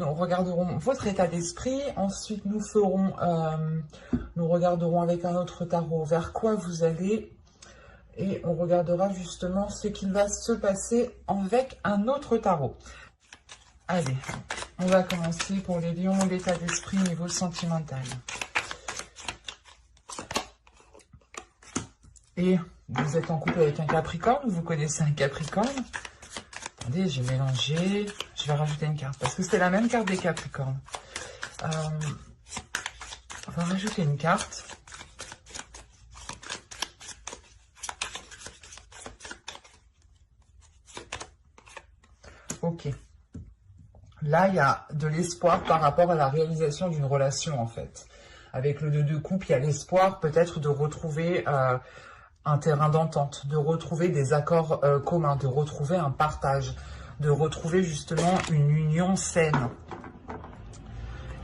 Nous regarderons votre état d'esprit. Ensuite, nous regarderons avec un autre tarot vers quoi vous allez. Et on regardera justement ce qu'il va se passer avec un autre tarot. Allez, on va commencer pour les lions, l'état d'esprit niveau sentimental. Et vous êtes en couple avec un Capricorne, vous connaissez un Capricorne. Attendez, j'ai mélangé. Je vais rajouter une carte parce que c'est la même carte des Capricornes. On va rajouter une carte. Ok. Là, il y a de l'espoir par rapport à la réalisation d'une relation, en fait. Avec le 2 de coupe, il y a l'espoir peut-être de retrouver un terrain d'entente, de retrouver des accords communs, de retrouver un partage, de retrouver justement une union saine.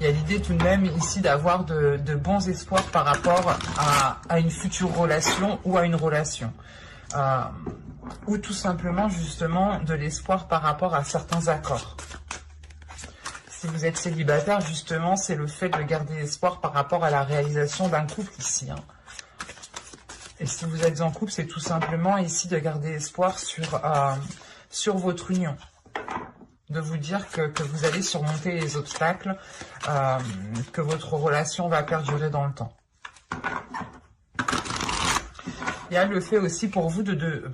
Il y a l'idée tout de même ici d'avoir de bons espoirs par rapport à une future relation ou à une relation. Ou tout simplement justement de l'espoir par rapport à certains accords. Si vous êtes célibataire, justement, c'est le fait de garder espoir par rapport à la réalisation d'un couple ici. Et si vous êtes en couple, c'est tout simplement ici de garder espoir sur votre union. De vous dire que vous allez surmonter les obstacles, que votre relation va perdurer dans le temps. Il y a le fait aussi pour vous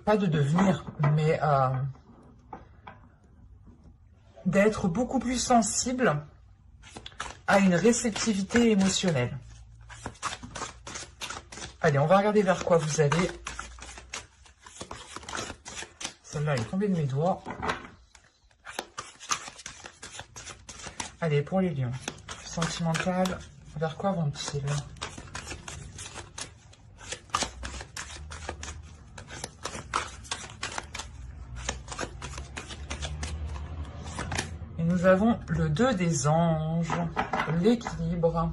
pas de devenir, mais d'être beaucoup plus sensible à une réceptivité émotionnelle. Allez, on va regarder vers quoi vous allez. Celle-là est tombée de mes doigts. Allez, pour les lions. Sentimental, vers quoi vont-ils? Et nous avons le 2 des anges, l'équilibre.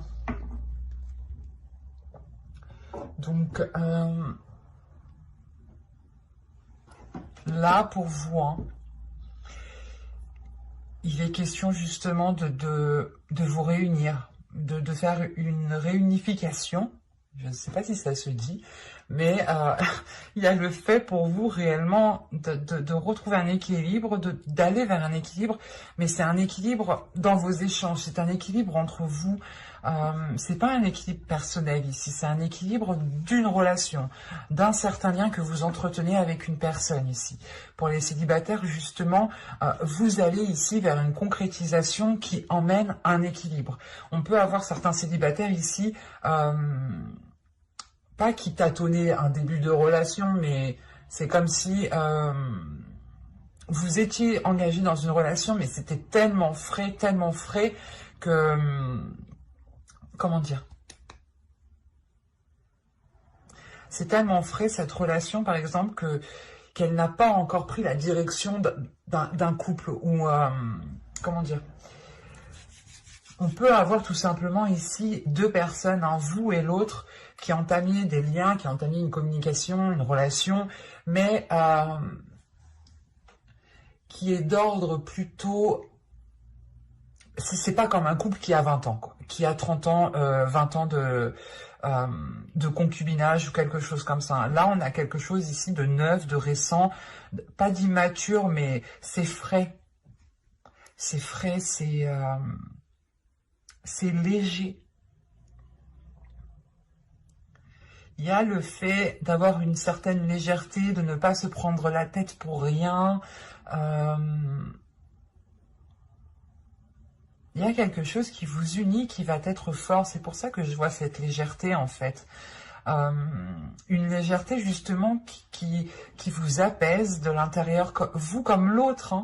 Donc, là, pour vous, il est question justement de vous réunir, de faire une réunification. Je ne sais pas si ça se dit, mais il y a le fait pour vous réellement de retrouver un équilibre, d'aller vers un équilibre, mais c'est un équilibre dans vos échanges, c'est un équilibre entre vous. C'est pas un équilibre personnel ici, c'est un équilibre d'une relation, d'un certain lien que vous entretenez avec une personne ici. Pour les célibataires, justement, vous allez ici vers une concrétisation qui emmène un équilibre. On peut avoir certains célibataires ici, pas qui tâtonnaient un début de relation, mais c'est comme si vous étiez engagé dans une relation, mais c'était tellement frais que... Comment dire? C'est tellement frais cette relation, par exemple, qu'elle n'a pas encore pris la direction d'un couple. Ou comment dire? On peut avoir tout simplement ici deux personnes, vous et l'autre, qui entament des liens, qui entament une communication, une relation, mais qui est d'ordre plutôt... C'est pas comme un couple qui a 20 ans, quoi, qui a 30 ans, 20 ans de concubinage ou quelque chose comme ça. Là, on a quelque chose ici de neuf, de récent, pas d'immature, mais c'est frais. C'est frais, c'est léger. Il y a le fait d'avoir une certaine légèreté, de ne pas se prendre la tête pour rien. Il y a quelque chose qui vous unit, qui va être fort. C'est pour ça que je vois cette légèreté, en fait. Une légèreté, justement, qui vous apaise de l'intérieur, vous comme l'autre.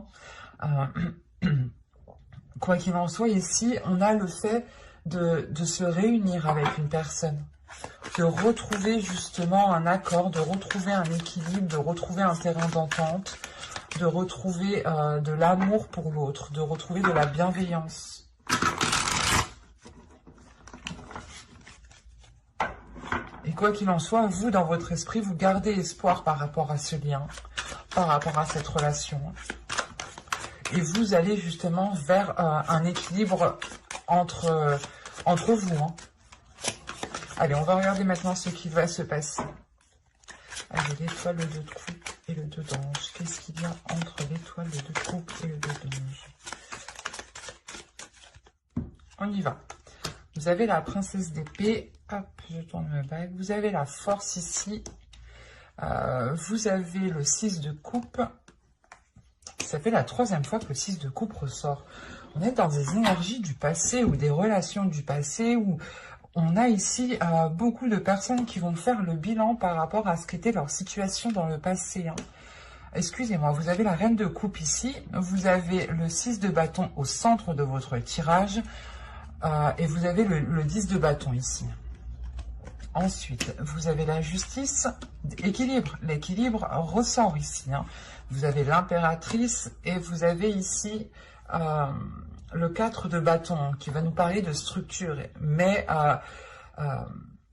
Quoi qu'il en soit, ici, on a le fait de se réunir avec une personne, de retrouver justement un accord, de retrouver un équilibre, de retrouver un terrain d'entente, de retrouver de l'amour pour l'autre, de retrouver de la bienveillance. Et quoi qu'il en soit, vous, dans votre esprit, vous gardez espoir par rapport à ce lien, par rapport à cette relation. et vous allez justement vers un équilibre entre vous. Hein. Allez, on va regarder maintenant ce qui va se passer. Allez, l'étoile, le 2 de coupe et le 2 d'ange. Qu'est-ce qu'il y a entre l'étoile, le 2 de coupe et le 2 d'ange? On y va. Vous avez la princesse d'épée. Hop, je tourne ma bague. Vous avez la force ici. Vous avez le 6 de coupe. Ça fait la 3e fois que le 6 de coupe ressort. On est dans des énergies du passé ou des relations du passé où on a ici beaucoup de personnes qui vont faire le bilan par rapport à ce qu'était leur situation dans le passé. Hein. Excusez-moi, vous avez la reine de coupe ici. Vous avez le 6 de bâton au centre de votre tirage. Et vous avez le 10 de bâton ici. Ensuite, vous avez la justice, équilibre. L'équilibre ressort ici. Hein. Vous avez l'impératrice et vous avez ici le 4 de bâton qui va nous parler de structure. Mais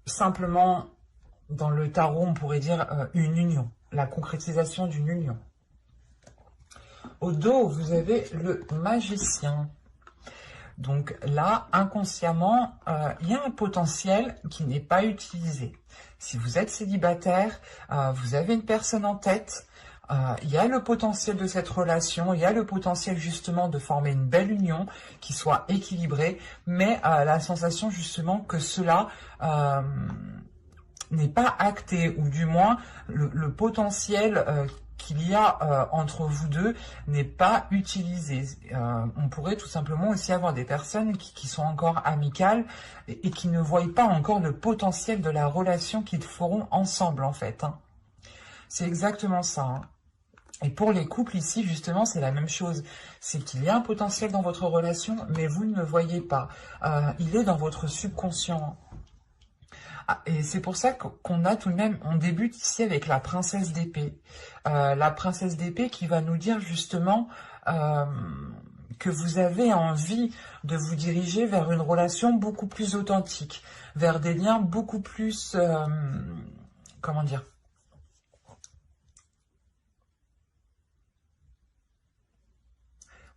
simplement, dans le tarot, on pourrait dire une union, la concrétisation d'une union. Au dos, vous avez le magicien. Donc là, inconsciemment, il y a un potentiel qui n'est pas utilisé. Si vous êtes célibataire, vous avez une personne en tête, il y a le potentiel de cette relation, il y a le potentiel justement de former une belle union qui soit équilibrée, mais la sensation justement que cela n'est pas acté, ou du moins le potentiel qu'il y a entre vous deux n'est pas utilisé. On pourrait tout simplement aussi avoir des personnes qui sont encore amicales et qui ne voient pas encore le potentiel de la relation qu'ils feront ensemble en fait. Hein. C'est exactement ça. Hein. Et pour les couples ici, justement, c'est la même chose. C'est qu'il y a un potentiel dans votre relation, mais vous ne le voyez pas. Il est dans votre subconscient. Et c'est pour ça qu'on a tout de même, on débute ici avec la princesse d'épée. La princesse d'épée qui va nous dire justement que vous avez envie de vous diriger vers une relation beaucoup plus authentique, vers des liens beaucoup plus, comment dire,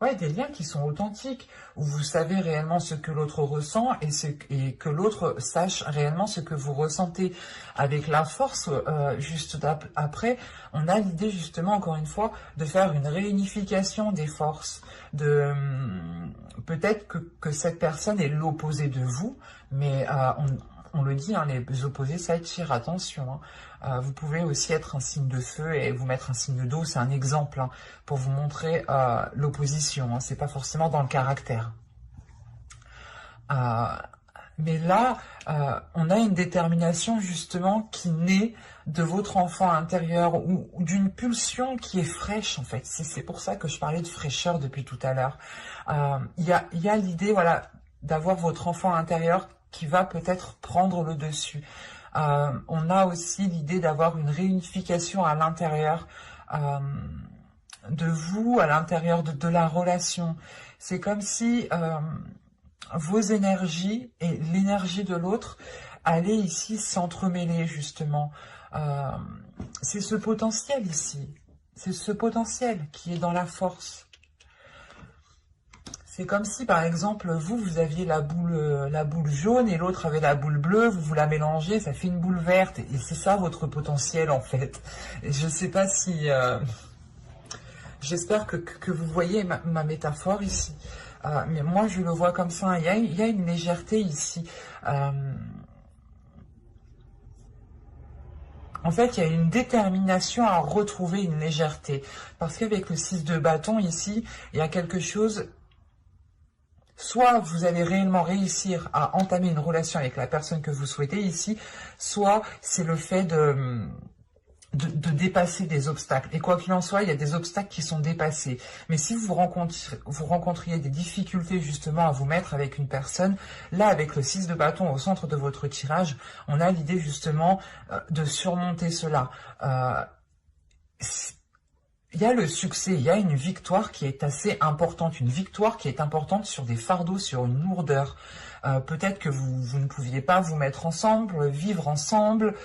ouais, des liens qui sont authentiques, où vous savez réellement ce que l'autre ressent et que l'autre sache réellement ce que vous ressentez. Avec la force, juste après, on a l'idée justement, encore une fois, de faire une réunification des forces. Peut-être que cette personne est l'opposé de vous, mais on le dit, hein, les opposés s'attirent, attention. Hein. Vous pouvez aussi être un signe de feu et vous mettre un signe d'eau, c'est un exemple hein, pour vous montrer l'opposition. Hein, c'est pas forcément dans le caractère. Mais là, on a une détermination justement qui naît de votre enfant intérieur ou d'une pulsion qui est fraîche en fait. C'est pour ça que je parlais de fraîcheur depuis tout à l'heure. Il y a l'idée, voilà, d'avoir votre enfant intérieur qui va peut-être prendre le dessus. On a aussi l'idée d'avoir une réunification à l'intérieur de vous, à l'intérieur de la relation. C'est comme si vos énergies et l'énergie de l'autre allaient ici s'entremêler justement. C'est ce potentiel ici. C'est ce potentiel qui est dans la force. C'est comme si, par exemple, vous aviez la boule jaune et l'autre avait la boule bleue, vous la mélangez, ça fait une boule verte. Et c'est ça votre potentiel, en fait. Et je ne sais pas si... J'espère que vous voyez ma métaphore ici. Mais moi, je le vois comme ça. Il y a une légèreté ici. En fait, il y a une détermination à retrouver une légèreté. Parce qu'avec le 6 de bâton ici, il y a quelque chose... Soit vous allez réellement réussir à entamer une relation avec la personne que vous souhaitez ici, soit c'est le fait de dépasser des obstacles. Et quoi qu'il en soit, il y a des obstacles qui sont dépassés. Mais si vous rencontriez des difficultés justement à vous mettre avec une personne, là avec le 6 de bâton au centre de votre tirage, on a l'idée justement de surmonter cela. Il y a le succès, il y a une victoire qui est assez importante, une victoire qui est importante sur des fardeaux, sur une lourdeur. Peut-être que vous ne pouviez pas vous mettre ensemble, vivre ensemble,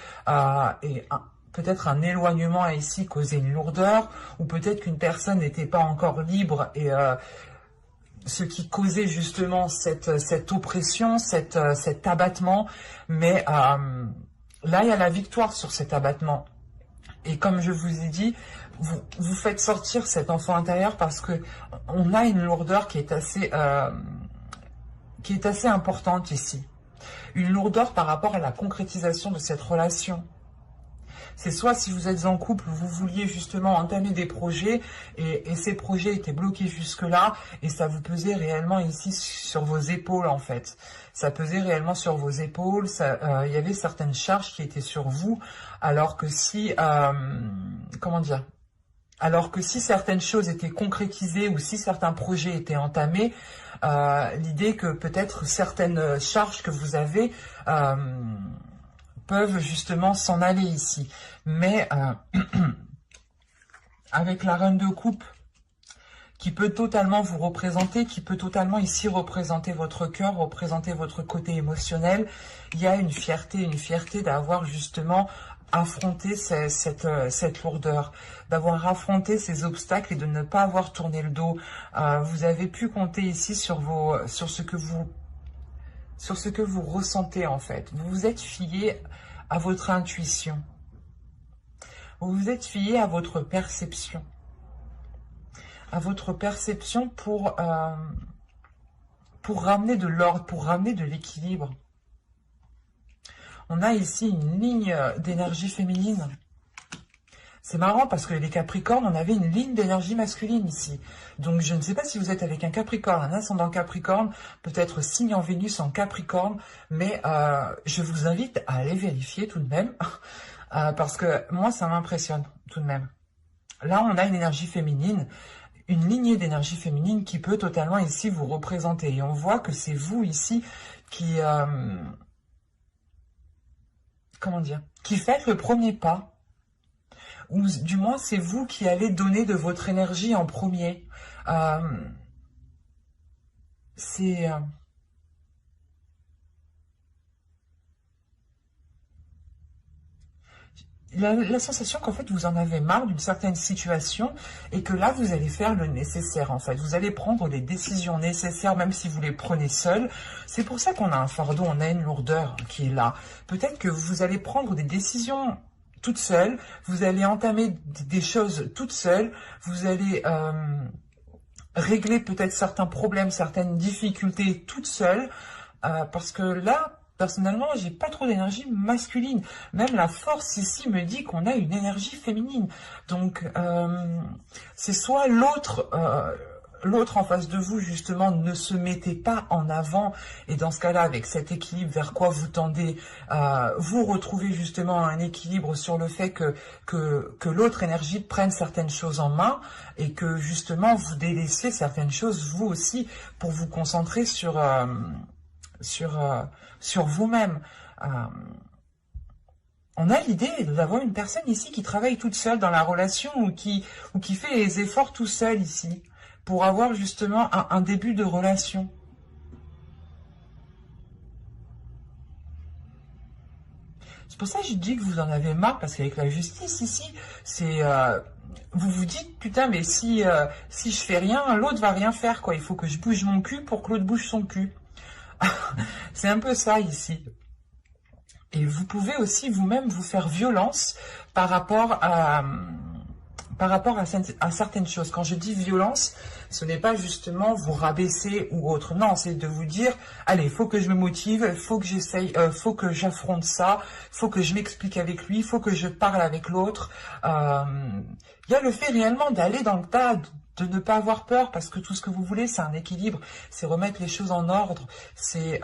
et peut-être un éloignement a ici causé une lourdeur, ou peut-être qu'une personne n'était pas encore libre et ce qui causait justement cette oppression, cet abattement. Mais là, il y a la victoire sur cet abattement. Et comme je vous ai dit, vous faites sortir cet enfant intérieur parce que on a une lourdeur qui est assez importante ici. Une lourdeur par rapport à la concrétisation de cette relation. C'est soit si vous êtes en couple, vous vouliez justement entamer des projets et ces projets étaient bloqués jusque-là et ça vous pesait réellement ici sur vos épaules en fait. Ça pesait réellement sur vos épaules, il y avait certaines charges qui étaient sur vous alors que si, comment dire, alors que si certaines choses étaient concrétisées ou si certains projets étaient entamés, l'idée que peut-être certaines charges que vous avez peuvent justement s'en aller ici. Mais avec la reine de coupe qui peut totalement vous représenter, qui peut totalement ici représenter votre cœur, représenter votre côté émotionnel, il y a une fierté d'avoir justement affronté cette lourdeur, d'avoir affronté ces obstacles et de ne pas avoir tourné le dos. Vous avez pu compter ici sur ce que vous ressentez en fait. Vous vous êtes fié à votre intuition. Vous vous êtes fié à votre perception. À votre perception pour ramener de l'ordre, pour ramener de l'équilibre. On a ici une ligne d'énergie féminine. C'est marrant parce que les Capricornes, on avait une ligne d'énergie masculine ici. Donc je ne sais pas si vous êtes avec un Capricorne, un ascendant Capricorne, peut-être signe en Vénus en Capricorne, mais je vous invite à aller vérifier tout de même, parce que moi ça m'impressionne tout de même. Là on a une énergie féminine, une lignée d'énergie féminine qui peut totalement ici vous représenter. Et on voit que c'est vous ici qui, comment dire, qui faites le premier pas. Ou du moins c'est vous qui allez donner de votre énergie en premier. C'est... La sensation qu'en fait vous en avez marre d'une certaine situation et que là vous allez faire le nécessaire en fait. Vous allez prendre les décisions nécessaires même si vous les prenez seul. C'est pour ça qu'on a un fardeau, on a une lourdeur qui est là. Peut-être que vous allez prendre des décisions toute seule, vous allez entamer des choses toute seule, vous allez régler peut-être certains problèmes, certaines difficultés toute seule, parce que là, personnellement, j'ai pas trop d'énergie masculine. Même la force ici me dit qu'on a une énergie féminine. Donc, c'est soit l'autre en face de vous, justement, ne se mettez pas en avant. Et dans ce cas-là, avec cet équilibre vers quoi vous tendez, vous retrouvez justement un équilibre sur le fait que l'autre énergie prenne certaines choses en main et que justement vous délaissiez certaines choses vous aussi pour vous concentrer sur vous-même. On a l'idée d'avoir une personne ici qui travaille toute seule dans la relation ou qui fait les efforts tout seul ici pour avoir justement un début de relation. C'est pour ça que je dis que vous en avez marre, parce qu'avec la justice ici, c'est... vous vous dites, putain, mais si je fais rien, l'autre va rien faire, quoi. Il faut que je bouge mon cul pour que l'autre bouge son cul. C'est un peu ça ici. Et vous pouvez aussi vous-même vous faire violence par rapport à certaines choses. Quand je dis violence, ce n'est pas justement vous rabaisser ou autre. Non, c'est de vous dire, allez, il faut que je me motive, il faut que j'essaye, faut que j'affronte ça, il faut que je m'explique avec lui, il faut que je parle avec l'autre. Il y a le fait réellement d'aller dans le tas, de ne pas avoir peur, parce que tout ce que vous voulez, c'est un équilibre, c'est remettre les choses en ordre, c'est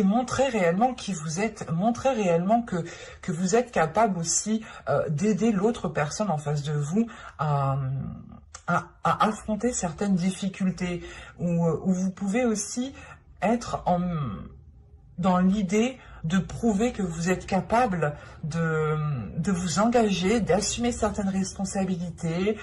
montrer réellement qui vous êtes, montrer réellement que vous êtes capable aussi d'aider l'autre personne en face de vous à affronter certaines difficultés, où vous pouvez aussi être dans l'idée de prouver que vous êtes capable de vous engager, d'assumer certaines responsabilités,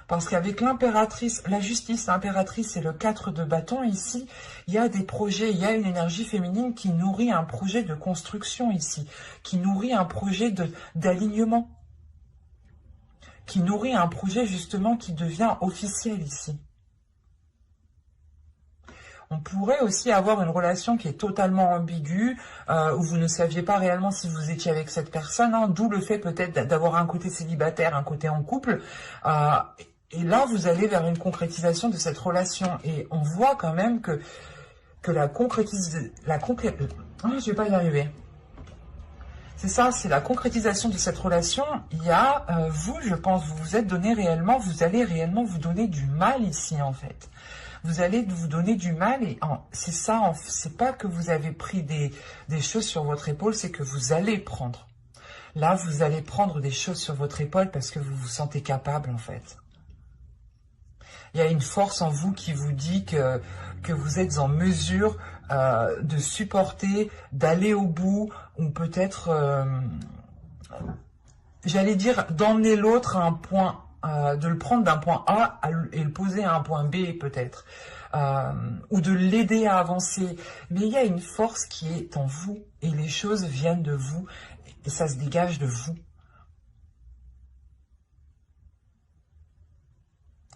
Parce qu'avec l'impératrice, la justice, l'impératrice et le 4 de bâton ici, il y a des projets, il y a une énergie féminine qui nourrit un projet de construction ici, qui nourrit un projet d'alignement, qui nourrit un projet justement qui devient officiel ici. On pourrait aussi avoir une relation qui est totalement ambiguë, où vous ne saviez pas réellement si vous étiez avec cette personne, hein, d'où le fait peut-être d'avoir un côté célibataire, un côté en couple. Et là, vous allez vers une concrétisation de cette relation. Et on voit quand même que la concrétisation... je vais pas y arriver. C'est ça, c'est la concrétisation de cette relation. Il y a, vous, je pense, vous vous êtes donné réellement, vous allez réellement vous donner du mal ici, en fait. Vous allez vous donner du mal et c'est ça, c'est pas que vous avez pris des choses sur votre épaule, c'est que vous allez prendre. Là, vous allez prendre des choses sur votre épaule parce que vous vous sentez capable, en fait. Il y a une force en vous qui vous dit que vous êtes en mesure de supporter, d'aller au bout, ou peut-être, j'allais dire, d'emmener l'autre à un point, de le prendre d'un point A et le poser à un point B peut-être, ou de l'aider à avancer. Mais il y a une force qui est en vous, et les choses viennent de vous, et ça se dégage de vous.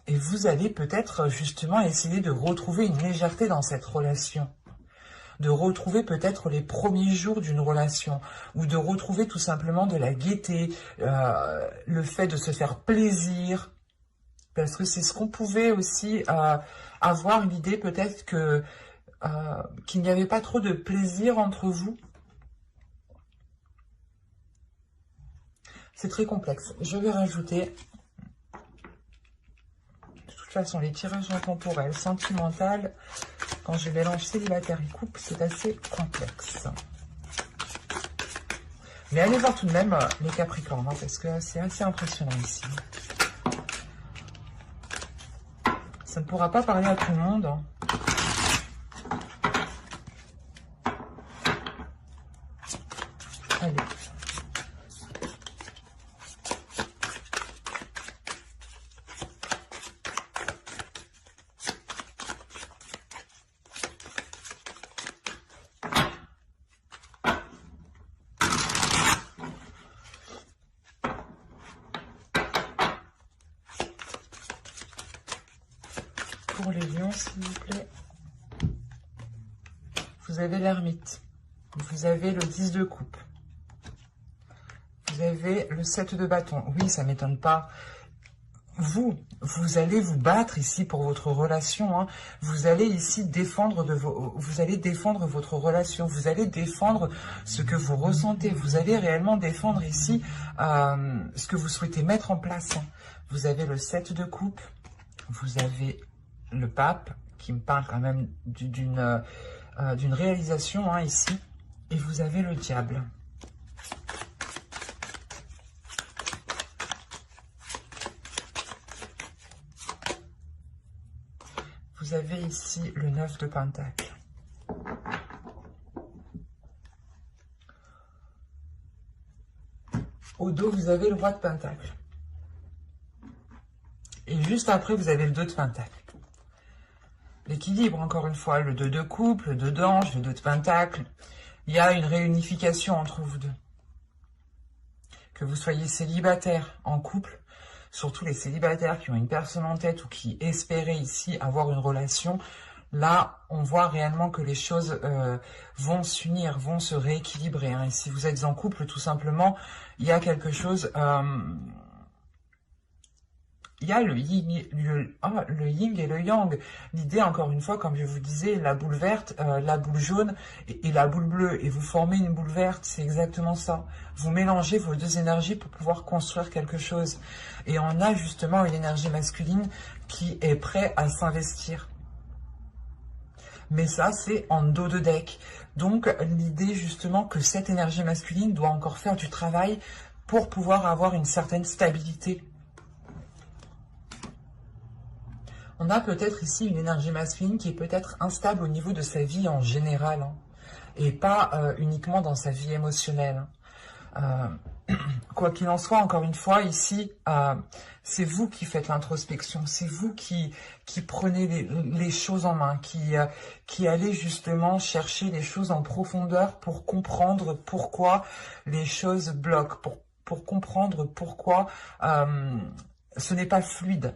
Et vous allez peut-être justement essayer de retrouver une légèreté dans cette relation. De retrouver peut-être les premiers jours d'une relation. Ou de retrouver tout simplement de la gaieté. Le fait de se faire plaisir. Parce que c'est ce qu'on pouvait aussi avoir l'idée peut-être que qu'il n'y avait pas trop de plaisir entre vous. C'est très complexe. Je vais rajouter... De toute façon, les tirages intemporels, sentimental, quand je mélange célibataire et couple, c'est assez complexe. Mais allez voir tout de même les Capricornes, hein, parce que c'est assez impressionnant ici. Ça ne pourra pas parler à tout le monde. Hein. Allez. Pour les lions, s'il vous plaît. Vous avez l'ermite. Vous avez le 10 de coupe. Vous avez le 7 de bâton. Oui, ça ne m'étonne pas. Vous allez vous battre ici pour votre relation. Hein. Vous allez ici défendre vous allez défendre votre relation. Vous allez défendre ce que vous ressentez. Vous allez réellement défendre ici ce que vous souhaitez mettre en place. Hein. Vous avez le 7 de coupe. Vous avez le pape qui me parle quand même d'une réalisation hein, ici. Et vous avez le diable. Vous avez ici le 9 de Pentacle. Au dos, vous avez le roi de Pentacle. Et juste après, vous avez le 2 de Pentacle. L'équilibre, encore une fois, le 2 de coupe, le 2 d'ange, le 2 de Pentacle. Il y a une réunification entre vous deux. Que vous soyez célibataire, en couple, surtout les célibataires qui ont une personne en tête ou qui espéraient ici avoir une relation, là, on voit réellement que les choses vont s'unir, vont se rééquilibrer. Hein. Et si vous êtes en couple, tout simplement, il y a quelque chose... il y a le yin, le yin et le yang. L'idée, encore une fois, comme je vous disais, la boule verte, la boule jaune et la boule bleue. Et vous formez une boule verte, c'est exactement ça. Vous mélangez vos deux énergies pour pouvoir construire quelque chose. Et on a justement une énergie masculine qui est prête à s'investir. Mais ça, c'est en dos de deck. Donc, l'idée justement que cette énergie masculine doit encore faire du travail pour pouvoir avoir une certaine stabilité. On a peut-être ici une énergie masculine qui est peut-être instable au niveau de sa vie en général, hein, et pas uniquement dans sa vie émotionnelle. Quoi qu'il en soit, encore une fois, ici, c'est vous qui faites l'introspection, c'est vous qui prenez les choses en main, qui allez justement chercher les choses en profondeur pour comprendre pourquoi les choses bloquent, pour comprendre pourquoi ce n'est pas fluide.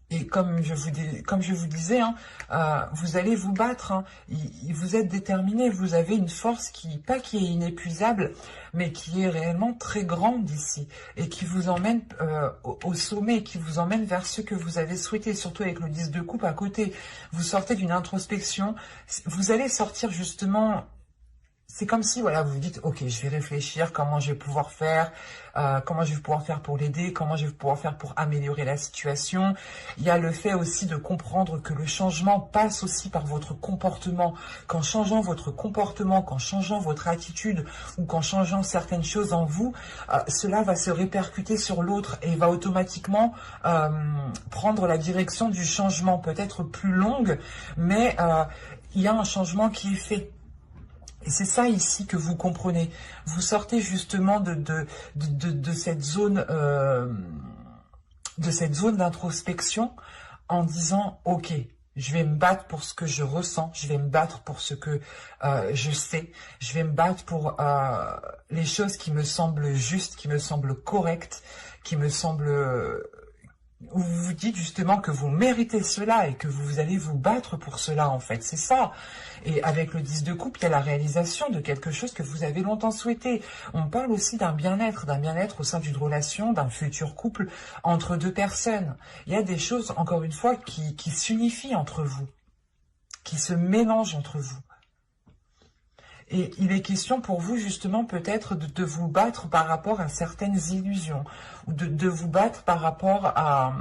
Et comme je vous disais, hein, vous allez vous battre, hein, vous êtes déterminé, vous avez une force pas qui est inépuisable, mais qui est réellement très grande ici, et qui vous emmène au sommet, qui vous emmène vers ce que vous avez souhaité, surtout avec le 10 de coupe à côté. Vous sortez d'une introspection, vous allez sortir justement... C'est comme si, voilà, vous vous dites, ok, je vais réfléchir, comment je vais pouvoir faire, comment je vais pouvoir faire pour l'aider, comment je vais pouvoir faire pour améliorer la situation. Il y a le fait aussi de comprendre que le changement passe aussi par votre comportement. Qu'en changeant votre comportement, qu'en changeant votre attitude ou qu'en changeant certaines choses en vous, cela va se répercuter sur l'autre et va automatiquement prendre la direction du changement, peut-être plus longue, mais il y a un changement qui est fait. Et c'est ça ici que vous comprenez. Vous sortez justement de cette zone d'introspection en disant, ok, je vais me battre pour ce que je ressens, je vais me battre pour ce que je sais, je vais me battre pour les choses qui me semblent justes, qui me semblent correctes, qui me semblent... Vous vous dites justement que vous méritez cela et que vous allez vous battre pour cela, en fait. C'est ça. Et avec le 10 de coupe, il y a la réalisation de quelque chose que vous avez longtemps souhaité. On parle aussi d'un bien-être au sein d'une relation, d'un futur couple entre deux personnes. Il y a des choses, encore une fois, qui s'unifient entre vous, qui se mélangent entre vous. Et il est question pour vous, justement, peut-être de vous battre par rapport à certaines illusions, ou de vous battre par rapport à...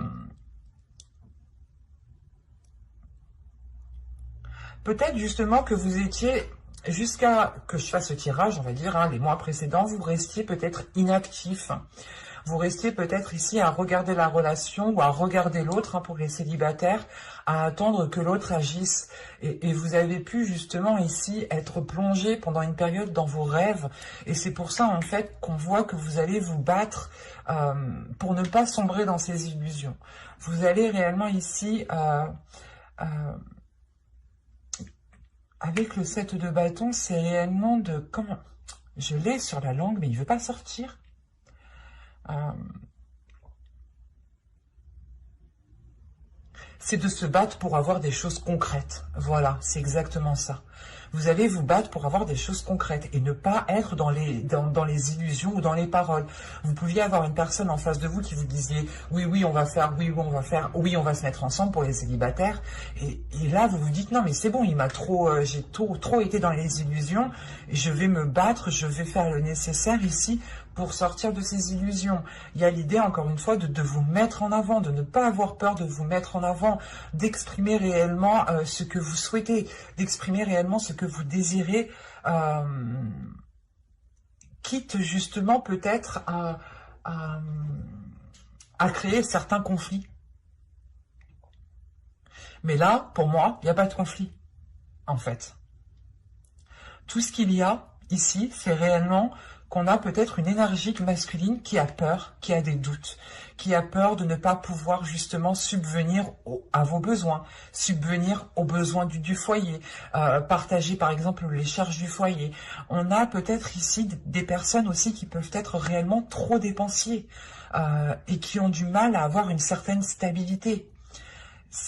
Peut-être, justement, que vous étiez, jusqu'à que je fasse ce tirage, on va dire, hein, les mois précédents, vous restiez peut-être inactif. Vous restiez peut-être ici à regarder la relation ou à regarder l'autre, hein, pour les célibataires, à attendre que l'autre agisse. Et vous avez pu justement ici être plongé pendant une période dans vos rêves. Et c'est pour ça en fait qu'on voit que vous allez vous battre pour ne pas sombrer dans ces illusions. Vous allez réellement ici... avec le 7 de bâton, c'est réellement de... Comment... Je l'ai sur la langue, mais il ne veut pas sortir. C'est de se battre pour avoir des choses concrètes. Voilà, c'est exactement ça. Vous allez vous battre pour avoir des choses concrètes et ne pas être dans les illusions ou dans les paroles. Vous pouviez avoir une personne en face de vous qui vous disait « oui, oui, on va faire, oui, oui, on va faire, oui, on va se mettre ensemble pour les célibataires ». Et là, vous vous dites « non, mais c'est bon, j'ai trop été dans les illusions, je vais me battre, je vais faire le nécessaire ici pour sortir de ces illusions ». Il y a l'idée, encore une fois, de vous mettre en avant, de ne pas avoir peur de vous mettre en avant, d'exprimer réellement ce que vous souhaitez, d'exprimer réellement ce que vous désirez, quitte justement peut-être à créer certains conflits. Mais là, pour moi, il n'y a pas de conflit, en fait. Tout ce qu'il y a ici, c'est réellement qu'on a peut-être une énergie masculine qui a peur, qui a des doutes, qui a peur de ne pas pouvoir justement subvenir à vos besoins, subvenir aux besoins du foyer, partager par exemple les charges du foyer. On a peut-être ici des personnes aussi qui peuvent être réellement trop dépensiers et qui ont du mal à avoir une certaine stabilité.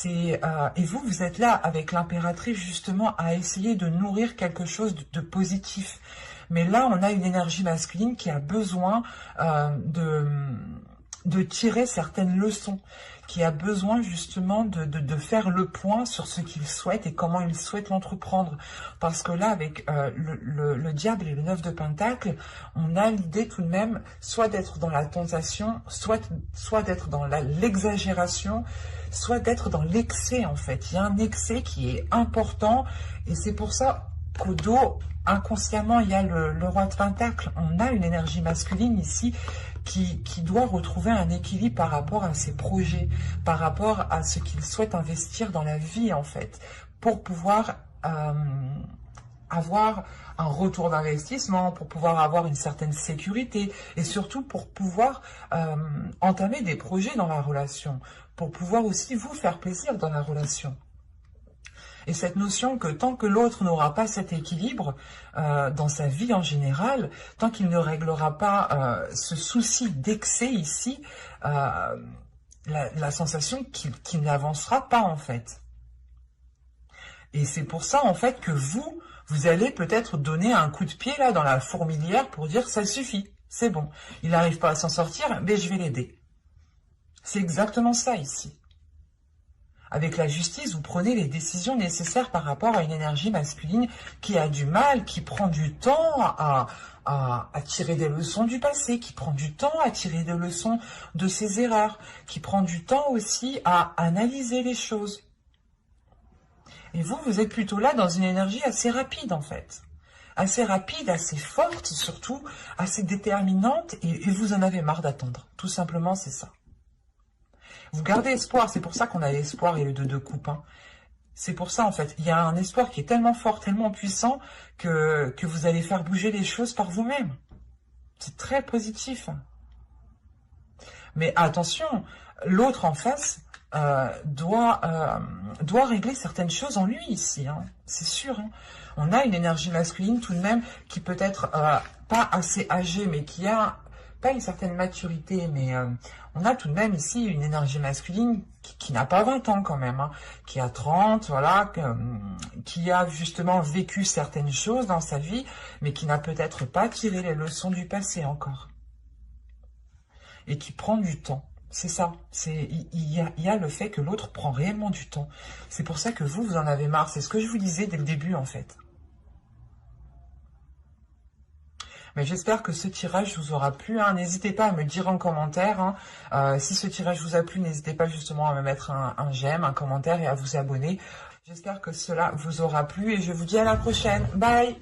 Et vous êtes là avec l'impératrice justement à essayer de nourrir quelque chose de positif. Mais là, on a une énergie masculine qui a besoin de tirer certaines leçons, qui a besoin justement de faire le point sur ce qu'il souhaite et comment il souhaite l'entreprendre. Parce que là, avec le diable et le 9 de Pentacle, on a l'idée tout de même soit d'être dans la tentation, soit d'être dans l'exagération, soit d'être dans l'excès en fait. Il y a un excès qui est important et c'est pour ça qu'au dos, inconsciemment, il y a le roi de Pentacle. On a une énergie masculine ici qui doit retrouver un équilibre par rapport à ses projets, par rapport à ce qu'il souhaite investir dans la vie, en fait, pour pouvoir avoir un retour d'investissement, pour pouvoir avoir une certaine sécurité et surtout pour pouvoir entamer des projets dans la relation, pour pouvoir aussi vous faire plaisir dans la relation. Et cette notion que tant que l'autre n'aura pas cet équilibre dans sa vie en général, tant qu'il ne réglera pas ce souci d'excès ici, la sensation qu'il n'avancera pas en fait. Et c'est pour ça en fait que vous allez peut-être donner un coup de pied là dans la fourmilière pour dire ça suffit, c'est bon. Il n'arrive pas à s'en sortir, mais je vais l'aider. C'est exactement ça ici. Avec la justice, vous prenez les décisions nécessaires par rapport à une énergie masculine qui a du mal, qui prend du temps à tirer des leçons du passé, qui prend du temps à tirer des leçons de ses erreurs, qui prend du temps aussi à analyser les choses. Et vous êtes plutôt là dans une énergie assez rapide en fait. Assez rapide, assez forte surtout, assez déterminante et vous en avez marre d'attendre. Tout simplement, c'est ça. Vous gardez espoir, c'est pour ça qu'on a l'espoir et le 2 de coupe. Hein. C'est pour ça en fait. Il y a un espoir qui est tellement fort, tellement puissant que vous allez faire bouger les choses par vous-même. C'est très positif. Mais attention, l'autre en face doit régler certaines choses en lui ici, hein. C'est sûr. Hein. On a une énergie masculine tout de même qui peut être pas assez âgée, mais qui a pas une certaine maturité, mais on a tout de même ici une énergie masculine qui n'a pas 20 ans quand même, hein, qui a 30, voilà, qui a justement vécu certaines choses dans sa vie, mais qui n'a peut-être pas tiré les leçons du passé encore. Et qui prend du temps. C'est ça. Il y a le fait que l'autre prend réellement du temps. C'est pour ça que vous en avez marre. C'est ce que je vous disais dès le début, en fait. Mais j'espère que ce tirage vous aura plu. Hein. N'hésitez pas à me dire en commentaire. Hein. Si ce tirage vous a plu, n'hésitez pas justement à me mettre un j'aime, un commentaire et à vous abonner. J'espère que cela vous aura plu et je vous dis à la prochaine. Bye!